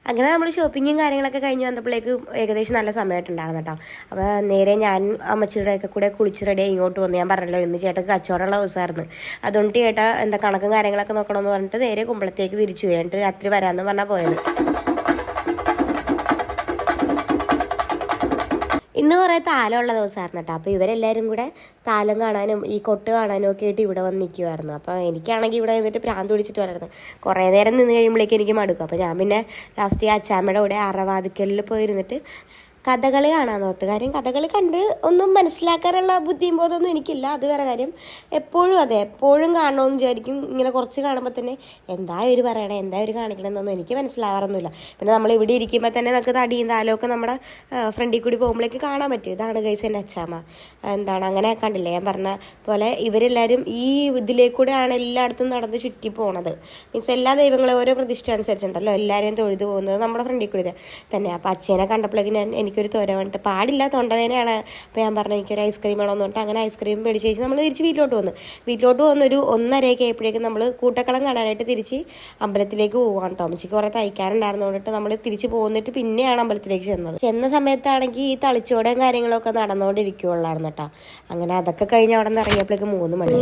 അങ്ങനെ നമ്മൾ ഷോപ്പിങ്ങും കാര്യങ്ങളൊക്കെ കഴിഞ്ഞ് വന്നപ്പോഴേക്ക് ഏകദേശം നല്ല സമയമായിട്ടുണ്ടായിരുന്നു കേട്ടോ. അപ്പോൾ നേരെ ഞാൻ അമ്മച്ചിയുടെ ഒക്കെ കൂടെ കുളിച്ച് റെഡിയായി ഇങ്ങോട്ട് വന്നു. ഞാൻ പറഞ്ഞല്ലോ ഇന്ന് ചേട്ടക്ക് കച്ചവടമുള്ള ദിവസമായിരുന്നു. അതുകൊണ്ട് ചേട്ടാ എന്താ കണക്കും കാര്യങ്ങളൊക്കെ നോക്കണമെന്ന് പറഞ്ഞിട്ട് നേരെ കുമ്പളത്തേക്ക് തിരിച്ചു പോയി. എന്നിട്ട് രാത്രി വരാമെന്ന് പറഞ്ഞാൽ പോയത്. ഇന്ന് കുറേ താലമുള്ള ദിവസമായിരുന്നു കേട്ടോ. അപ്പോൾ ഇവരെല്ലാവരും കൂടെ താലം കാണാനും ഈ കൊട്ട് കാണാനും ഒക്കെ ആയിട്ട് ഇവിടെ വന്ന് നിൽക്കുമായിരുന്നു. അപ്പോൾ എനിക്കാണെങ്കിൽ ഇവിടെ നിന്നിട്ട് ഭ്രാന്ത് പിടിച്ചിട്ട് വരായിരുന്നു. കുറേ നേരം നിന്ന് കഴിയുമ്പോഴേക്കും എനിക്ക് മടുക്കും. അപ്പോൾ ഞാൻ പിന്നെ ലാസ്റ്റ് അച്ചാമ്മയുടെ കൂടെ അറവാതിക്കലിൽ പോയിരുന്നിട്ട് കഥകളി കാണാൻ നോർത്ത്. കാര്യം കഥകളി കണ്ട് ഒന്നും മനസ്സിലാക്കാനുള്ള ബുദ്ധിയും ബോധമൊന്നും എനിക്കില്ല, അത് വേറെ കാര്യം. എപ്പോഴും എപ്പോഴും കാണണമെന്ന് വിചാരിക്കും. ഇങ്ങനെ കുറച്ച് കാണുമ്പോൾ തന്നെ എന്താ ഇവർ പറയണേ, എന്താ ഇവർ കാണിക്കണമെന്നൊന്നും എനിക്ക് മനസ്സിലാവാറൊന്നുമില്ല. പിന്നെ നമ്മൾ ഇവിടെ ഇരിക്കുമ്പോൾ തന്നെ നമുക്ക് തടിയും താലമൊക്കെ നമ്മുടെ ഫ്രണ്ടിൽ കൂടി പോകുമ്പോഴേക്ക് കാണാൻ പറ്റും. ഇതാണ് ഗൈസ് എൻ്റെ അച്ചാമ്മ. എന്താണ് അങ്ങനെ കണ്ടില്ലേ, ഞാൻ പറഞ്ഞ പോലെ ഇവരെല്ലാവരും ഈ ഇതിലേക്കൂടെയാണ് എല്ലായിടത്തും നടന്ന് ചുറ്റി പോണത്. മീൻസ് എല്ലാ ദൈവങ്ങളെ ഓരോ പ്രതിഷ്ഠ അനുസരിച്ചുണ്ടല്ലോ എല്ലാവരെയും തൊഴുതു പോകുന്നത് നമ്മുടെ ഫ്രണ്ടിൽ കൂടി തന്നെ. അപ്പോൾ അച്ഛനെ കണ്ടപ്പോഴേക്കും എനിക്കൊരു തൊര വന്നിട്ട് പാടില്ല, തൊണ്ടവേനയാണ്. അപ്പോൾ ഞാൻ പറഞ്ഞു എനിക്കൊരു ഐസ്ക്രീം വേണമെന്ന് പറഞ്ഞിട്ട് അങ്ങനെ ഐസ്ക്രീം മേടിച്ച് കഴിച്ച് നമ്മൾ തിരിച്ച് വീട്ടിലോട്ട് വന്നൊരു 1:30 ആയപ്പോഴേക്കും നമ്മൾ കൂട്ടക്കളം കാണാനായിട്ട് തിരിച്ച് അമ്പലത്തിലേക്ക് പോകാൻ കേട്ടോ. അമ്മച്ചിക്ക് കുറേ തയ്ക്കാനുണ്ടായിരുന്നുകൊണ്ടിട്ട് നമ്മൾ തിരിച്ച് പോന്നിട്ട് പിന്നെയാണ് അമ്പലത്തിലേക്ക് ചെന്ന സമയത്താണെങ്കിൽ ഈ തളിച്ചോടയും കാര്യങ്ങളൊക്കെ നടന്നുകൊണ്ടിരിക്കുകയുള്ളായിരുന്നു കേട്ടോ. അങ്ങനെ അതൊക്കെ കഴിഞ്ഞ് അവിടെ നിന്ന് ഇറങ്ങിയപ്പോഴേക്കും 3 മണി.